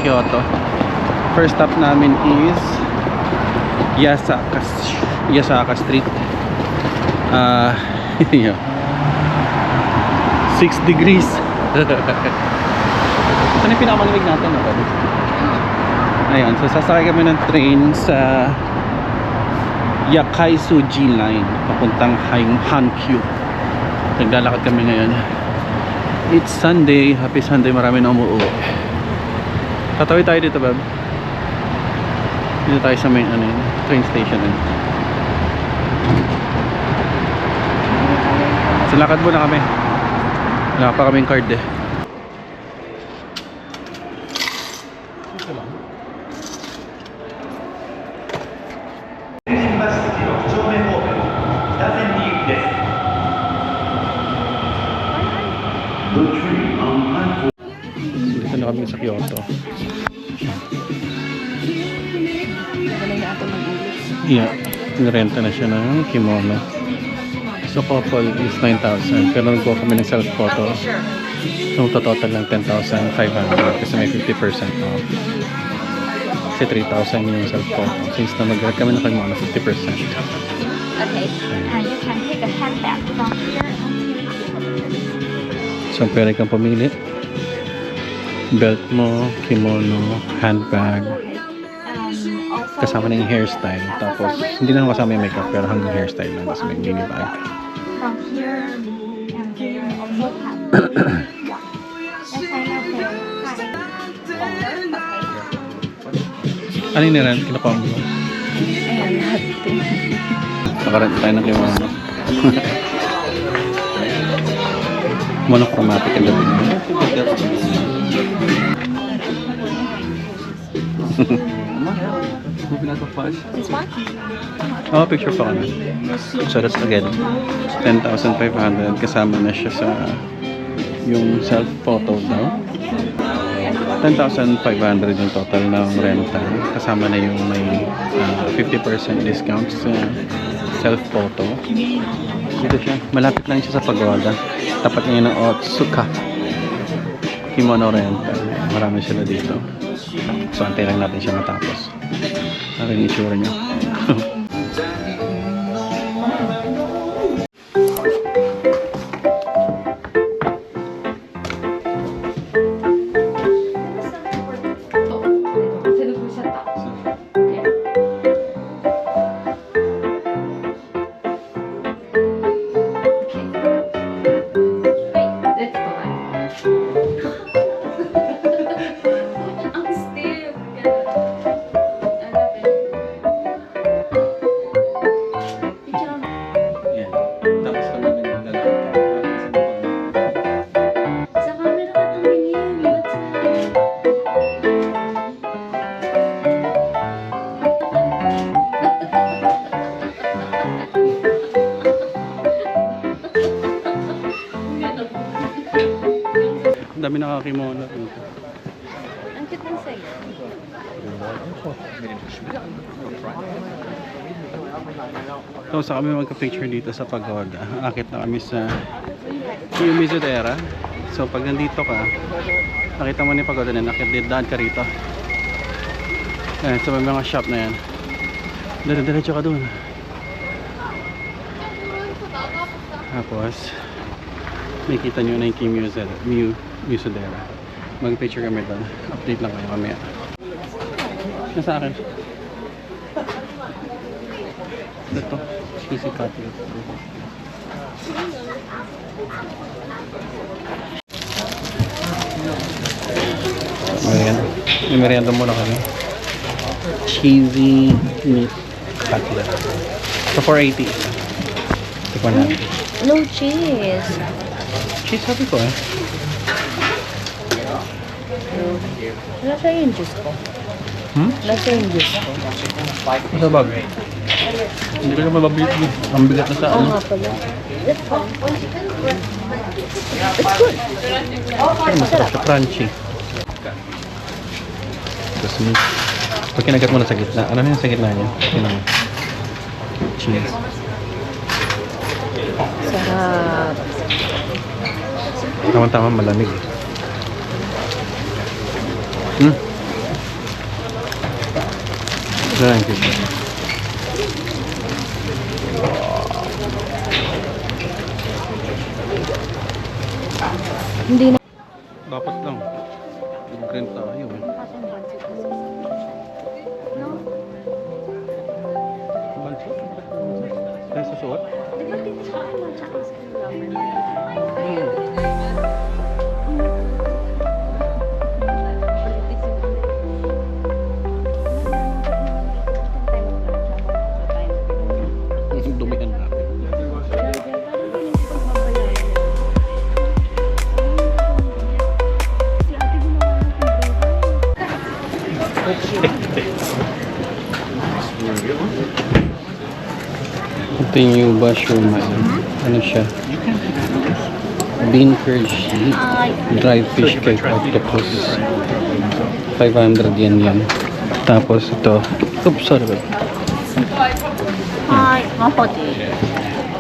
Kyoto. First stop namin is Yasaka Street. 6 degrees. Ano yung pinakamalamig natin? Ayan, so sasakay kami ng train sa Yakai-Suji Line papuntang Hankyu. Naglalakad kami ngayon. It's Sunday. Happy Sunday. Marami na umuwi. Tatawid tayo dito, Bab. Dito tayo sa main train station. So lakad muna kami. Wala pa kaming card eh. Dito na kami sa Kyoto. Yeah, nirenta na siya ng kimono. So couple is 9,000. Pero nagkuha kami ng self-photo. So total lang 10,500 kasi may 50% off. Kasi 3,000 yung self-photo. Since na mag-grab kami ng kimono, 50%. Okay, and you can take a handbag from here. So pwede kang pumili. Belt mo, kimono, handbag. Kasama na yung hairstyle. Tapos, hindi na kasama yung makeup pero hanggang hairstyle lang. Tapos may mini bag. From here, and here also have. Ano yung niran? Kinukuha mo? Ayan, lahat ito. Nakarent tayo ng kimono. Monochromatic ang gabi niya. This one? Oh, picture pa kami. So that's again 10,500 kasama na siya sa yung self-photo daw. 10,500 yung total ng rental. Kasama na yung may 50% discount sa self-photo. Dito siya. Malapit lang siya sa pagoda. Tapat niya ng Otsuka kimono rental. Marami sila dito. So antay lang natin siya matapos. Ano yung itsura niya? Ang dami nakakimono dito. Ang cute ng sa'yo. So sa kami magka-picture dito sa pagoda. Akit na kami sa Mizudera. So pag nandito ka, nakita mo na yung pagoda na nakidaan ka rito. Ayan, so may mga shop na yan. Diretso ka dun. Tapos may kita nyo na yung Kim Mizudera. Mag-picture kami doon. Update lang kayo mamaya. Nasa akin. Ito. Cheesy cutlet. May merienda muna kami. Cheesy meat cutlet. So 480. Tikman natin. No cheese. Cheese sabi ko eh. Nasa yung juice ko. Nasa yung juice ko. Ito bag. Hindi ko na mababili. Ang bigat na sa Oo ano. nga pala. It's fine. It's good. Masarap siya. Crunchy. Tapos meat. Pag kinagat mo na sa gitna. Ano na yung sa gitna niya? Yun naman. Cheese. Sarap. Tama-tama malamig. Thank you. Hindi na. Dapat lang. Mag-rent tayo eh. Banso? Tayo susuot? Dumihan natin. Ito yung Yuba Shumai. Ano siya? Bean curd sheet. Dried fish cake octopus. 500 yen yan. Tapos ito. Oops, sorry. Hi, mahoji.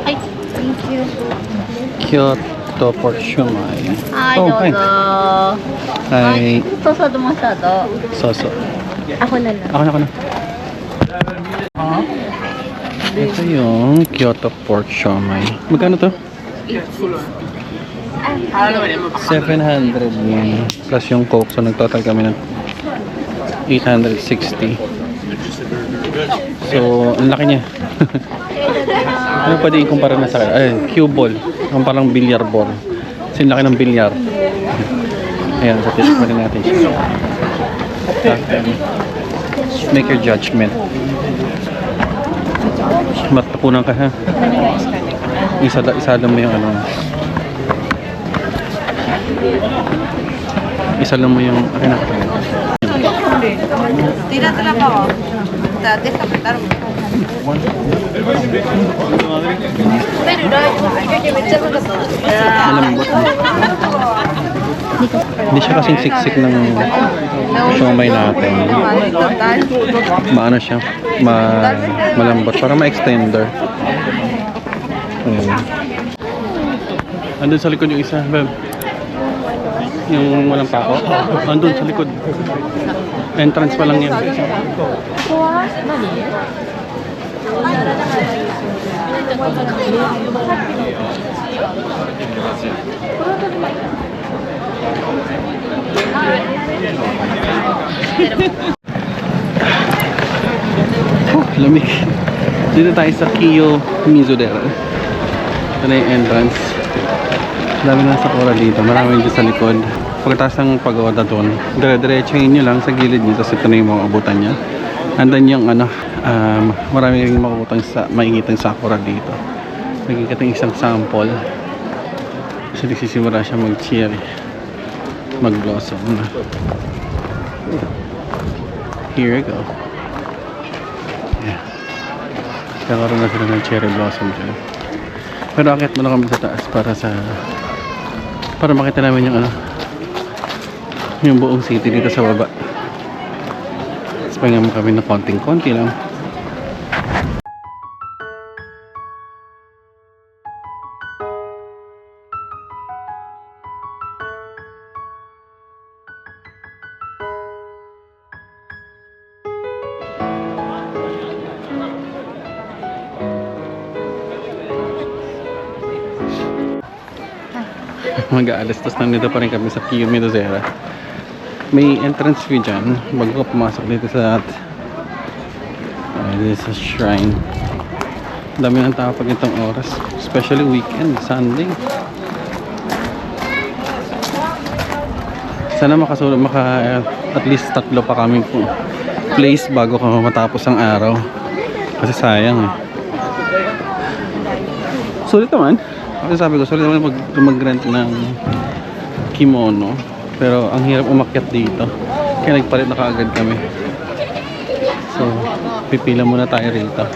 Hi, thank you. Kyoto pork shumai. Hi, Oh, hi. Hi. Sosado masyado. Soso. Ako na lang. Ako na. Ito yung Kyoto pork shumai. Magkano to? 700 yen. Plus yung coke. So nagtotal kami ng 860. So, ang laki niya. Ano pwede ikumpara na sa kanya? Ay, cue ball. Ang parang billiard ball. Kasi laki ng billiard. Ayan, so titikman natin siya. Make your judgment. Matapunan ka ha. Isa lang mo yung ano. Isa lang mo yung akin ako. Tira talaga ako. Dati sa pitar mo. Pero dahil medyo magato. Malambot. Hindi siya kasing siksik ng siomay natin. Maano siya? Malambot. Para ma-extender. Ayan. Andun sa likod yung isa, Beb. Yung walang pako. Andun sa likod. Entrance pa lang yan. Lamig. Dito tayo sa Kiyo Mizudera. Ito na yung entrance. Dami na sakura dito. Marami dito sa likod. Pagkatapos ng pagoda doon, dire-diretsahin nyo lang sa gilid nyo. Tapos ito na yung mga abutan niya. Andan yung ano, marami rin makikitang sakura dito. Nagkikita yung isang sample. Kasi nagsisimula siya mag-cherry. Mag-blossom. Here we go. Yeah. Kakaroon na sila ng cherry blossom dyan. Pero akit muna kami sa taas para makita namin yung ano, yung buong city dito sa baba. Tapos pahinga mo kami ng konting-konti lang. Mag-aalas, tapos nandito pa rin kami sa Kiyo Mizudera. May entrance fee dyan bago ka pumasok dito sa this is shrine. Dami ng tao pag itong oras, especially weekend, Sunday. Sana at least 3 pa kami po place bago ka matapos ang araw, kasi sayang eh. Sulit naman. Kasi sabi ko, sorry naman mag-rent ng kimono. Pero ang hirap umakyat dito. Kaya nagpalit na kaagad kami. So, pipila muna tayo rito.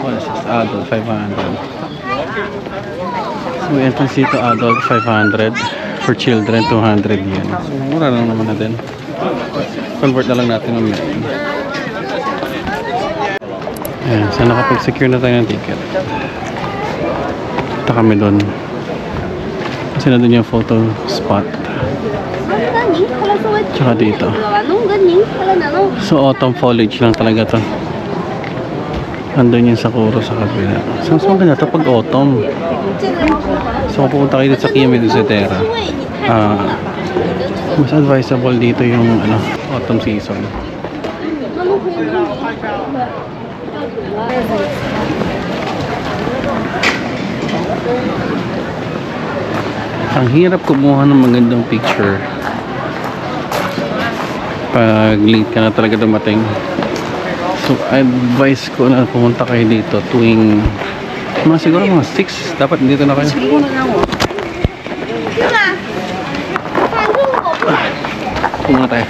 What is this? Adult, 500. So, entrance dito, adult, 500. For children, 200 yen. So, mura lang naman natin. Convert na lang natin ng yen. Ayan, so nakapag-secure na tayo ng ticket. Punta kami doon. Kasi na doon yung photo spot. Tsaka dito. So, autumn foliage lang talaga to. Andun yung Sakura sa kabila. So, mas maganda ito pag autumn. So, kung pupunta kayo dito sa Kiyomizu Zetera, mas advisable dito yung autumn season. Ang hirap kumuha ng magandang picture pag late ka na talaga dumating. So, advice ko na pumunta kayo dito tuwing siguro mga 6. Dapat dito na kayo. Pumunta tayo.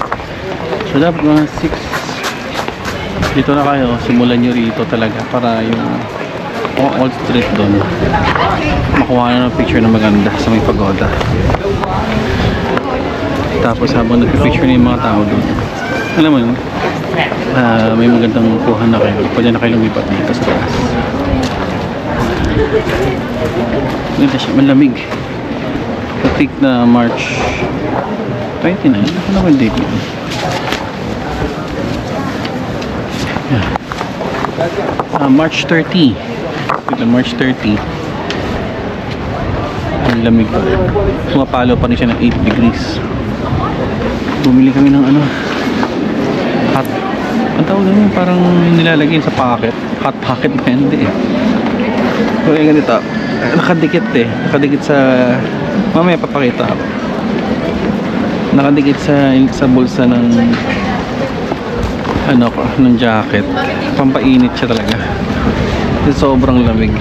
So, dapat mga 6. Dito na kayo. Simulan nyo rito talaga para yung old street doon makuha na ng picture na maganda sa may pagoda. Tapos habang nag-picture na yung mga tao doon, alam mo yun, may magandang kuha na kayo. Pwede na kayo lumipat dito sa taas. Ganda siya, malamig. Sa peak na March 29. Ano ba yung date nito? March 30. Ito, March 30. Ang lamig pa rin. Sumapalo pa rin siya ng 8 degrees. Bumili kami ng hot. Ang tawag naman parang nilalagay sa pocket. Hot pocket na hindi eh. So yung ganito. Nakadikit eh. Nakadikit sa... Mamaya papakita ako. Nakadikit sa bulsa ng ng jacket. Pampainit siya talaga. Sobrang lamig.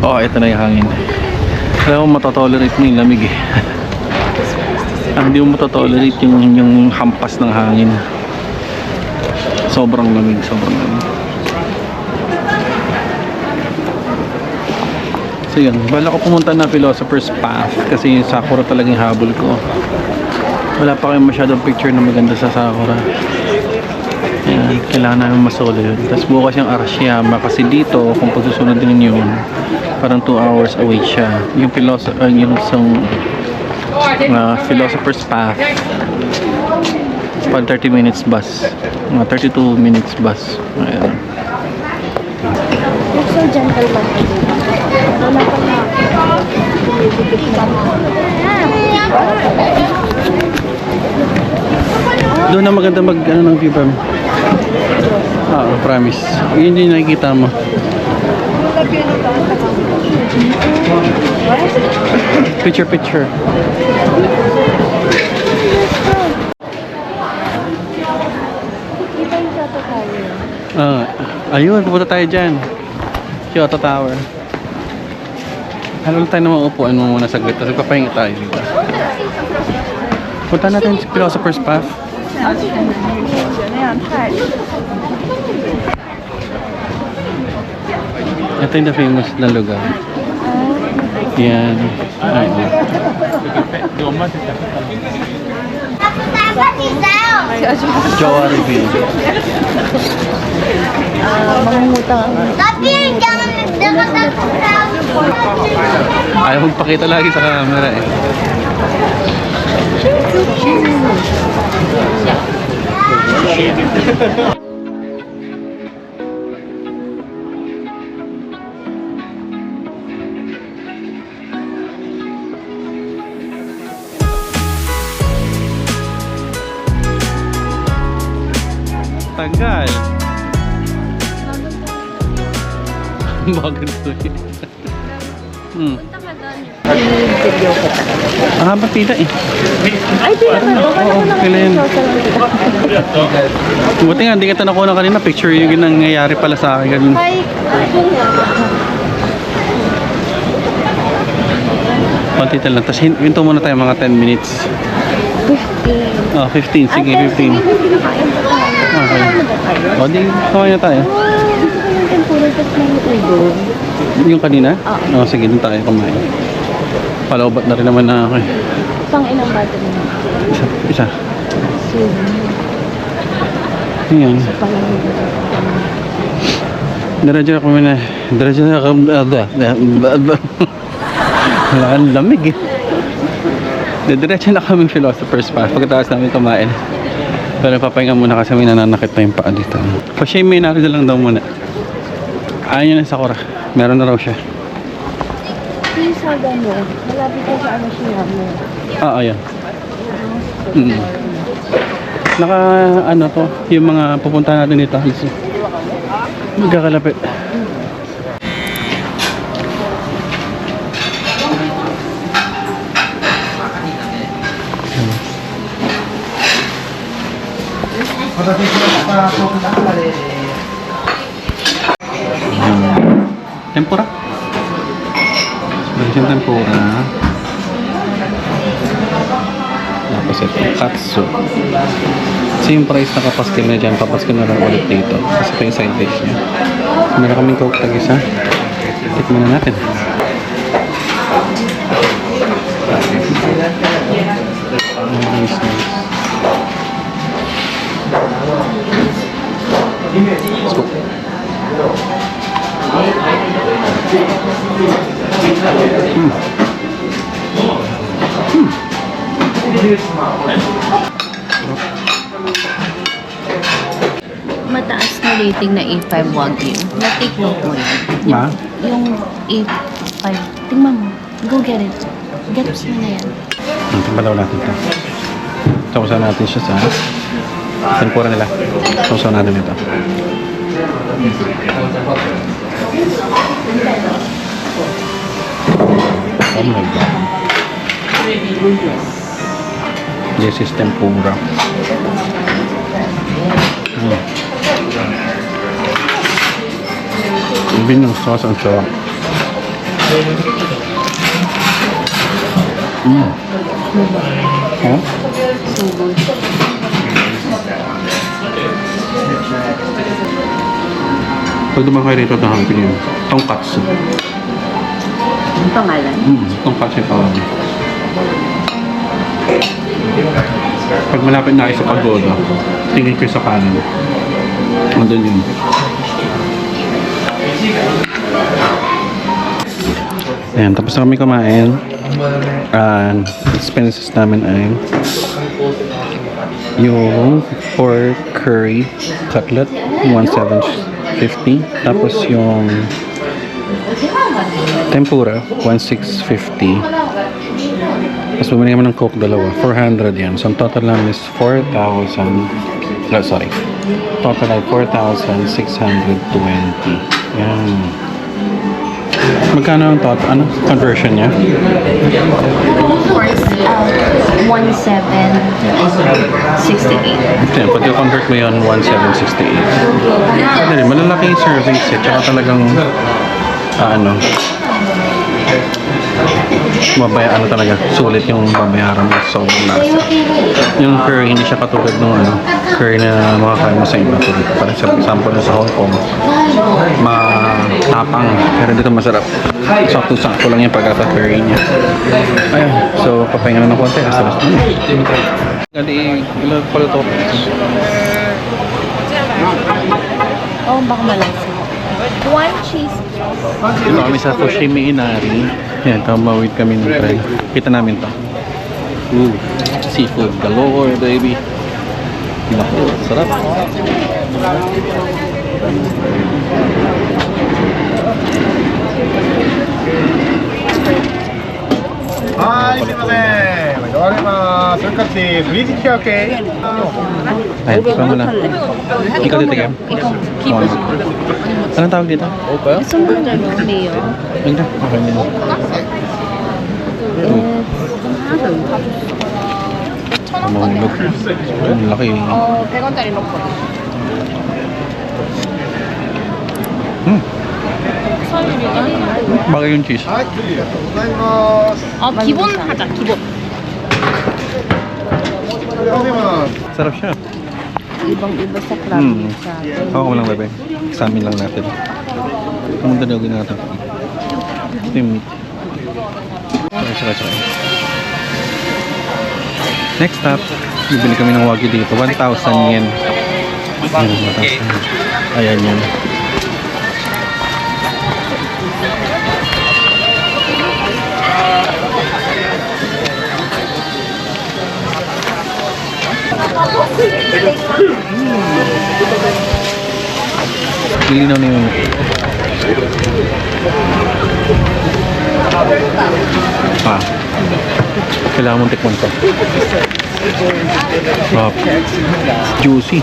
Oh, ito na yung hangin. Alam mo, matotolerate mo yung lamig eh. Hindi mo matotolerate yung hampas ng hangin. Sobrang lamig, sobrang lamig. So yun, bala ko pumunta na Philosopher's Path kasi yung Sakura talagang habol ko. Wala pa kayong masyadong picture na maganda sa Sakura. Ayan, kailangan namin masolo yun. Tapos bukas yung Arashiyama kasi dito, kung pagsusunod din yun, parang 2 hours away siya. Yung Philosopher's Path, pag 30 minutes bus, mga 32 minutes bus. Ayan. You're so gentleman. Wala pa na. Doon na maganda ng view from. Promise. Yun yung nakikita mo. Picture. Kita yung Kyoto Tower. Ayun, pupunta tayo dyan. Kyoto Tower. Ano tayo naman upuan mo muna saglit. Tapos papahinga tayo dito. Punta natin sa Philosopher's Path. Ito yung famous na lugar. Yan. Jowa Reveal. Mangungutang. Tapi jangan dekat Ayaw magpakita lagi sa camera eh. Tagal. Bakit to eh? Video ko pa. Ang habang pila eh. Ay, pila ka. Oo, pila yun. Buti nga, hindi kita nakuha kanina. Picture yung nangyayari pala sa akin. Ganun. Hi. Konti lang. Tapos hinto muna tayo mga 10 minutes. 15. Oh, 15. Sige, 15. Okay. O, di, kumain na tayo. Gusto ko yung tempura tapos may udon. Yung kanina? Oo. Oh, sige, dun tayo kumain. Palaubat na rin naman na ako eh. Pang ilang bata mo? Isa. Ayan. Diradyo ako muna. Diradyo na ako. Wala kang lamig eh. Didiretso na kami Philosopher's Park pagkatapos namin kumain. Pero papahinga muna kasi may nananakit na yung paa dito. Pa-shame may narito lang daw muna. Ayun yun sa Sakura. Meron na raw siya. Please, saga mo. Malapit ko sa ano siya mo. Ayan. Naka, ano to, yung mga pupunta natin dito. Magkakalapit. Tempura. Meron siyang tempura. Tapos ito, katsu. Kasi yung price nakapaskin na dyan, papaskin na lang ulit dito. Kasi ito yung side dish niya. Meron kaming coke tag-isa. Tikman na natin. Nice, nice. Let's go. Mataas na rating na 8.5 Wagyu. Na-take note mo yan. Ma? Yung 8.5. Tingnan mo. Go get it. Gets mo na yan. Balaw natin ito. Sausaw natin siya sa tempura nila. Sausaw natin ito. Oh my God. This is tempura. Even yung sauce ang sarap. Huh? So good. Pag dumaan kayo rito, tahanapin yun. Tonkatsu. Ang pangalan? Tonkatsu yung pangalan. Pag malapit na kayo sa pagoda, tingin kayo sa kanan. Andun yun. Ayan, tapos na kami kumain. Expenses namin ay yung pork curry cutlet, 1,750. Tapos yung tempura, 1,650. Tapos bumili naman ng coke dalawa, 400 yan. So ang total namin is 4,000. No, sorry. Total ay 4,620. Yan. Magkano ang total? Ano? Conversion niya? Of course, 1,768. Yan, pag i-convert mo yun, 1,768. Pwede rin, malalaki yung serving set. Tsaka talagang, ano talaga, sulit yung babayaran mo. So, lasa. Yung curry, hindi siya katulad ng curry na makakain mo sa iba. Parang sa example sa Hong Kong, matapang, pero dito masarap. Sakto-sakto lang yung pagkaka-curry niya. Ayun, so papahinga na ng konti. Asalas mo na. Gali, ilan pala to? Oh, baka malasa. One cheese. Dito kami sa Fushimi Inari. Yan, tumawid kami ng tren. Kita namin to. Ooh, seafood galore, baby. Naku, sarap. Hi, すいません。変わります。それからってフリーズキャー系。 Ayun, ikaw mo na. Ikaw dito, Gam. Ikaw, keep it. Anong tawag dito? Gusto mo na mayo? Ayun na, okay na. Mahulog. Ang laki. 100원짜리 넣고. Bagay yung cheese. はい、ありがとうございます。 기본 하자, 기본. ありがとうございます。 Sarap siya. Ibang-iba sa club sa atin. Ako lang, bebe. Sa amin lang natin. Pumunta na agad natin. Ito yung meat. Sakay. Next stop, bibili kami ng wagyu dito. 1,000 yen. Ayan yan. Lilinaw na yung kailangan mong tikman to. Juicy.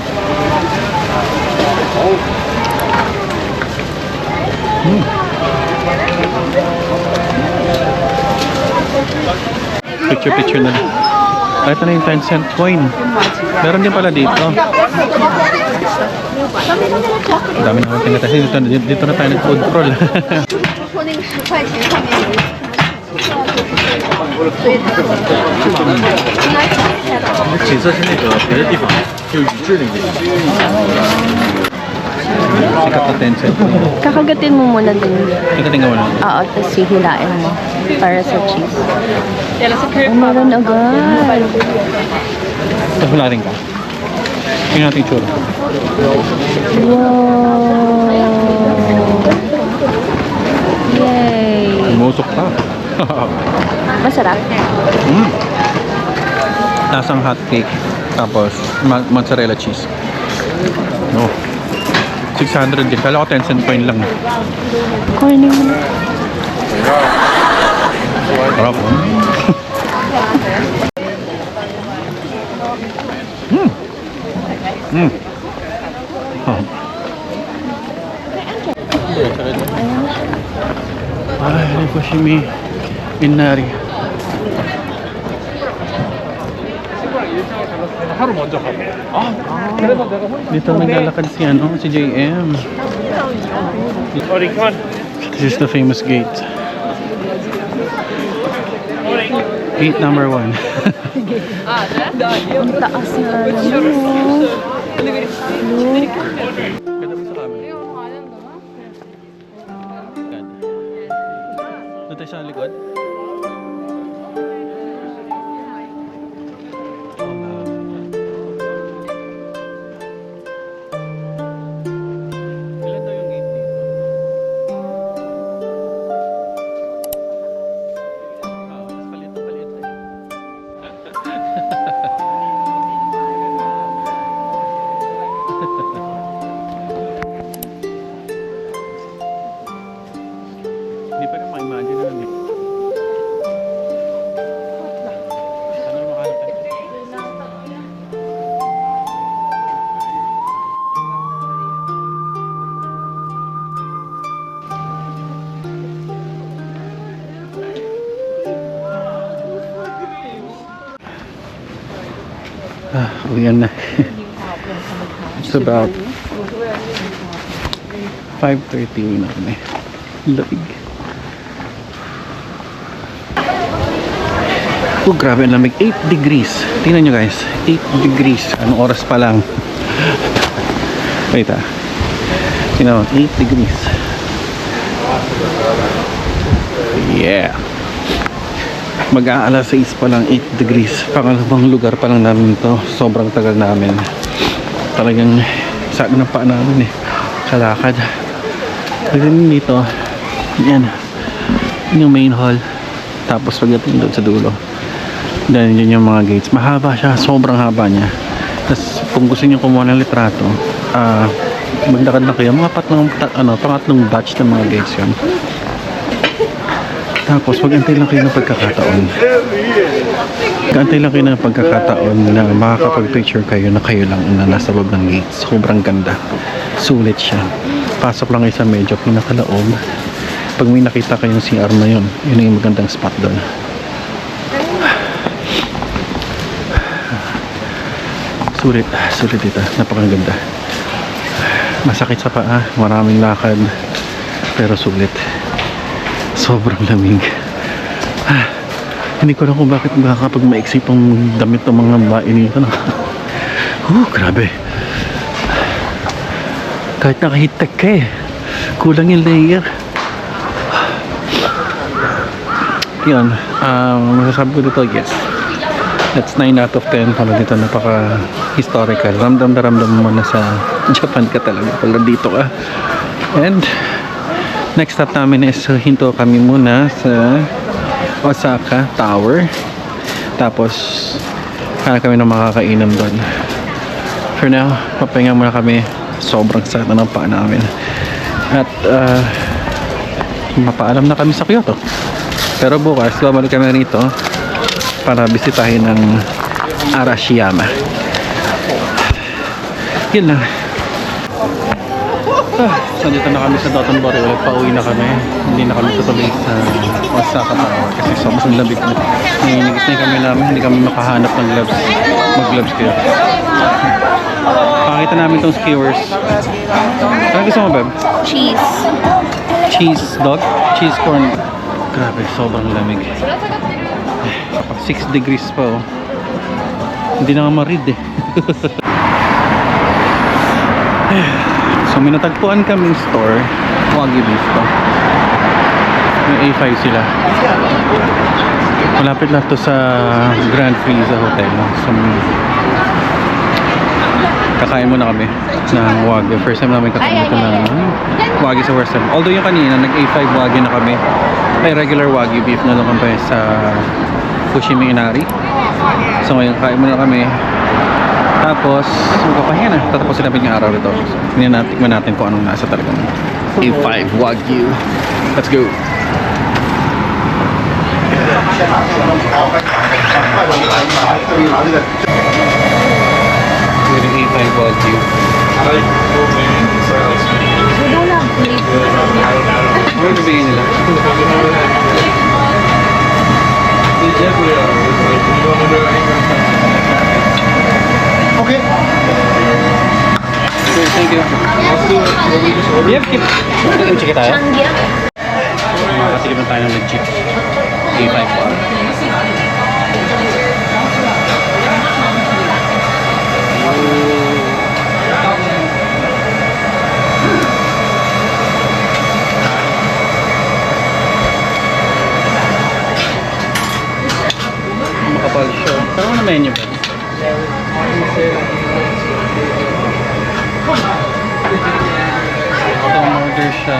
Picture na. Ito na yung 10 cent coin. Meron din pala dito. Dami na akong tinatasin. Dito na tayo nag-food crawl. 说那个10块钱上面有一景色是那个别的地方，就宇治那边。Sikat na 10 cent. Kakagatin mo muna din. Ikatingin mo na. Oo, tapos hihilain mo. Para sa cheese. Oh, meron agad. Tapos wala rin ka. Tingnan natin yung tsura. Wow. Yay. Umusok pa. Masarap. Lasang hot cake. Tapos mozzarella cheese. No. 600 din. Kala ko 10 cent coin lang. Corny mo na. Sarap. Ay, sashimi inari. Dito naglalakad si si JM. This is the famous gate. Gate number 1. Ang taas na naman. Doon tayo sa likod. Ilan daw yung gate dito? Mas paliit na paliit na yun. Hindi pa rin ma-imagine na lang eh. Ano makalakad? Uwian na. It's about 5:30 na kami. Lamig. Oh, grabe ang lamig. 8 degrees. Tingnan nyo guys. 8 degrees. Anong oras pa lang? Wait Tingnan mo. 8 degrees. Yeah. Mag-aalas 6 pa lang. 8 degrees. Pangalawang lugar pa lang namin to. Sobrang tagal namin. Talagang saan ng paa namin eh. Kalakad. Pagdating dito, yan yung main hall. Tapos pagdating doon sa dulo, dahil yun yung mga gates. Mahaba siya, sobrang haba niya. Tapos kung gusto niyo kumuha ng litrato, maglakad na kayo. Mga pangatlong batch ng mga gates yun. Tapos mag-antay lang kayo ng pagkakataon. Mag-antay lang kayo ng pagkakataon na makakapag-picture kayo na kayo lang na nasa loob ng gates. Sobrang ganda. Sulit siya. Pasok lang kayo sa medyo pinakalaob. Pag may nakita kayong CR na yun, yun yung magandang spot doon. Sulit dito. Napakaganda. Masakit sa paa, maraming lakad, pero sulit. Sobrang lamig. Hindi ko alam kung bakit kapag maiksi pang damit ng mga bae nito. Grabe. Kahit nakahitek ka eh, kulang yung layer. Yun, masasabi ko dito, yes. That's 9 out of 10. Para dito napaka-historical. Ramdam mo na sa Japan ka talaga. Pala dito ka. And next stop namin is hinto kami muna sa Osaka Tower. Tapos hanap kami ng makakainan doon. For now, papahinga muna kami. Sobrang sakit na ng paa namin. At mapaalam na kami sa Kyoto. Pero bukas, babalik kami rito para bisitahin ng Arashiyama. Yun lang. So dito na kami sa Dotonbori ulit. Pauwi na kami. Hindi na kami tutuloy sa Osaka Tower kasi sobrang labig na. Nanginigit na kami namin. Hindi kami makahanap ng gloves. Mag-gloves kayo. Pakita namin itong skewers. Ano gusto mo, Beb? Cheese. Cheese dog? Cheese corn. Grabe, sobrang lamig. 6 degrees pa, oh. Hindi na nga ma-read eh. So may natagpuan kaming store, Wagyu beef to. May A5 sila. Malapit lang to sa Grand Frieza Hotel. So kakain muna kami ng Wagyu. First time namin kakain ito ng Wagyu sa Western. Although yung kanina nag A5 Wagyu na kami. May regular Wagyu beef na doon kami sa Fushimi Inari. So ngayon kain muna kami. Tapos, magpapahinga na. Tatapusin namin yung araw nito. Tikman natin kung anong nasa talaga. A5 Wagyu. Let's go! With A5 Wagyu. Ano bibigyan nila? Okay. Okay, thank you. Yep, keep. Check it out. Makakasilipan tayo ng legit A5 bar. Makapal siya. Pero ano menu ba? Order siya.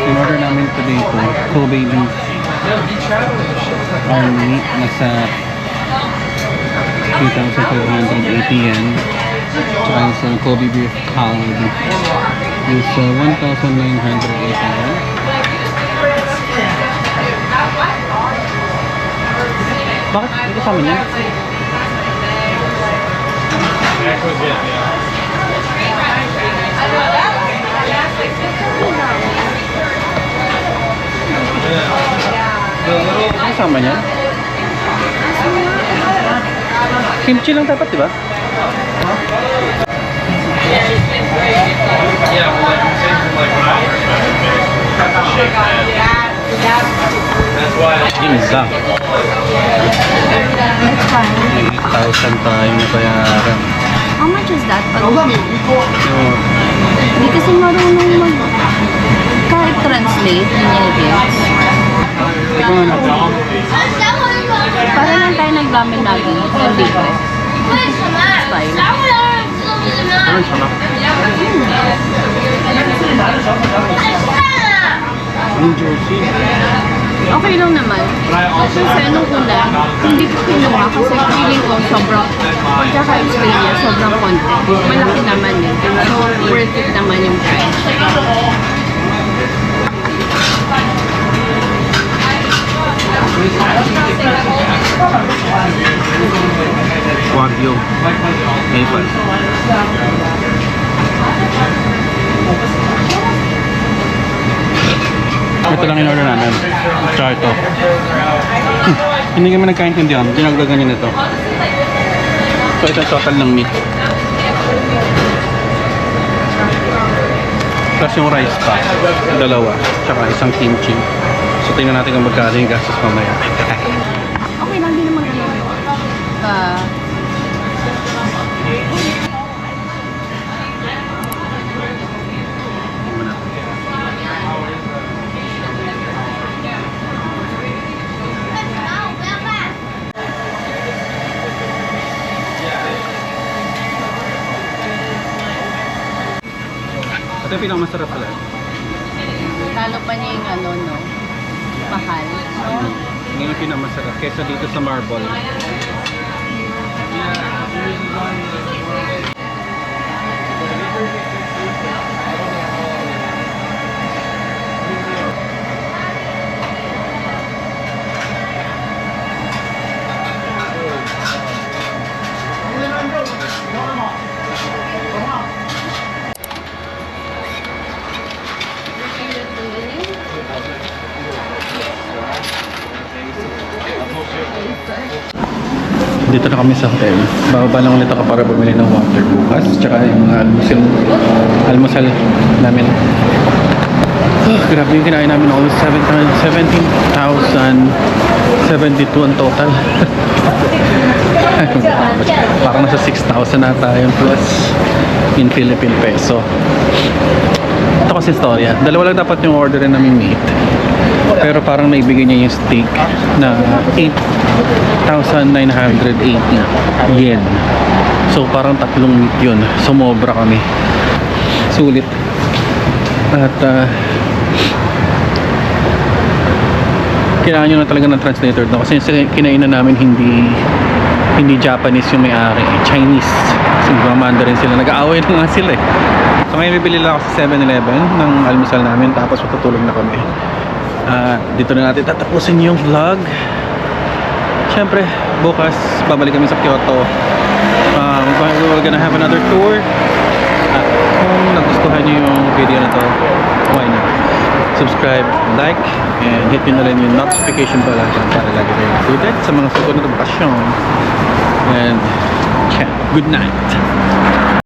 In-order namin today ito, Kobe beef only, nasa 2,580 yen. Tsaka yung Kobe beef halal is 1,980 yen. Bakit? Hindi kasama niya? Kasama niya? Kimchi lang dapat, di ba? Ginza. May 8,000 tayo na bayaran. How much is that? So, Hindi kasi marunong kahit translate niya. tignan na natin. Para lang tayo nag-ramen lagi. Hindi ko. Style. Ano siya na? Ang juicy. Okay lang naman. Kasi nung una, hindi ko kinuha kasi feeling ko sobrang, pagkaka-explain niya, sobrang konti. Malaki naman eh. So, worth it naman yung price. Wagyu. A5. Ito lang in-order namin. Tsaka ito. Hindi kami nagkaintindihan. Dinagdagan niya nito. So ito total ng meat. Plus yung rice pa. Dalawa. Tsaka isang kimchi. So tingnan natin kung magkano yung gastos mamaya. Okay lang din naman ano. Ito yung pinakamasarap pala. Talo pa niya yung ano, no? Mahal. Ngayon yung pinakamasarap kesa dito sa marble. Dito na kami sa hotel. Bababa lang ulit ako para bumili ng water bukas. Tsaka yung mga almusal namin. Grabe yung kinain namin. Almost 17,072 ang total. Parang nasa 6,000 na tayo plus in Philippine peso. Ito kasi storya. Dalawa lang dapat yung orderin namin meat. Pero parang naibigay niya yung steak na 8,980 yen. So parang tatlong meat yun. Sumobra kami. Sulit. At kailangan nyo na talaga ng translator no? Kasi yung kinainan namin hindi Japanese yung may-ari, Chinese. Kasi Mandarin sila. Nag-aaway na nga sila eh. So ngayon bibili lang ako sa 7-Eleven ng almusal namin tapos matutulog na kami. Dito na natin tatapusin yung vlog. Siyempre, bukas babalik kami sa Kyoto. We're gonna have another tour. Kung nagustuhan nyo yung video na to, why not? Subscribe, like, and hit nyo na rin yung notification bell para lagi kayo updated sa mga susunod na bakasyon. And yeah, good night.